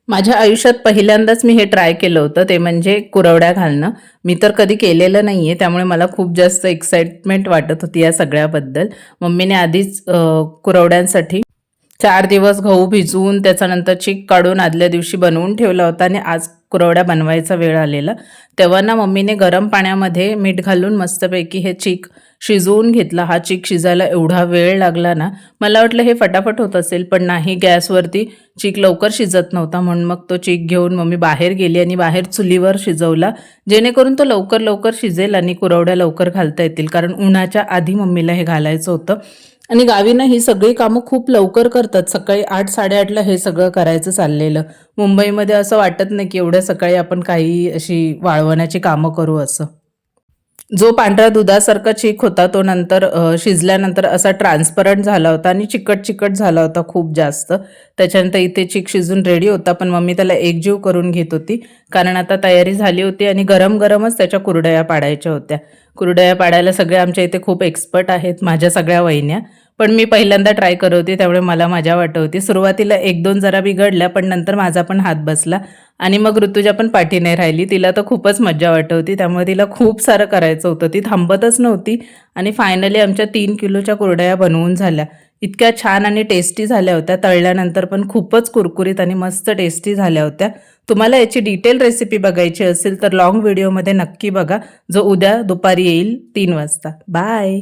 माझ्या आयुष्यात पहिल्यांदाच मी हे ट्राय केलं होतं, ते म्हणजे कुरवड्या घालणं. मी तर कधी केलेलं नाहीये, त्यामुळे मला खूप जास्त एक्साइटमेंट वाटत होती या सगळ्याबद्दल. मम्मीने आधीच कुरवड्यांसाठी 4 दिवस गहू भिजवून त्याच्यानंतर चीक काढून आदल्या दिवशी बनवून ठेवला होता आणि आज कुरवड्या बनवायचा वेळ आलेला. तेव्हा ना मम्मीने गरम पाण्यामध्ये मीठ घालून मस्तपैकी हे चीक शिजवून घेतला. हा चीक शिजायला एवढा वेळ लागला ना, मला वाटलं हे फटाफट होत असेल, पण नाही, गॅसवरती चीक लवकर शिजत नव्हता. म्हणून मग तो चीक घेऊन मम्मी बाहेर गेली आणि बाहेर चुलीवर शिजवला, जेणेकरून तो लवकर लवकर शिजेल आणि कुरवड्या लवकर घालता येतील. कारण उन्हाच्या आधी मम्मीला हे घालायचं होतं. आणि गावी ना ही सगळी कामं खूप लवकर करतात. सकाळी 8-8:30ला हे सगळं करायचं चाललेलं. मुंबईमध्ये असं वाटत नाही की एवढ्या सकाळी आपण काही अशी वाळवण्याची कामं करू असं. जो पांढऱ्या दुधासारखा चीक होता तो नंतर शिजल्यानंतर असा ट्रान्सपरंट झाला होता आणि चिकट चिकट झाला होता खूप जास्त. त्याच्यानंतर इथे चीक शिजून रेडी होता, पण मम्मी त्याला एकजीव करून घेत होती. कारण आता तयारी झाली होती आणि गरम गरमच त्याच्या कुरडया पाडायच्या होत्या. कुरडया पाडायला सगळे आमच्या इथे खूप एक्सपर्ट आहेत, माझ्या सगळ्या वहिन्या. पण मी पहिल्यांदा ट्राय करत होती, त्यामुळे मला मजा वाटत होती. सुरुवातीला 1-2 जरा बिघडल्या, पण नंतर माझा पण हात बसला आणि मग ऋतुजा पण पाठी नाही राहिली. तिला तर खूपच मज्जा वाटत होती, त्यामुळे तिला खूप सारं करायचं होतं. ती थांबतच नव्हती आणि फायनली आमच्या 3 किलोच्या कुरडया बनवून झाल्या. इतक्या छान आणि टेस्टी झाल्या होत्या. तळल्यानंतर पण खूपच कुरकुरीत आणि मस्त टेस्टी झाल्या होत्या. तुम्हाला याची डिटेल रेसिपी बघायची असेल तर लॉंग व्हिडिओमध्ये नक्की बघा, जो उद्या दुपारी येईल 3 वाजता. बाय.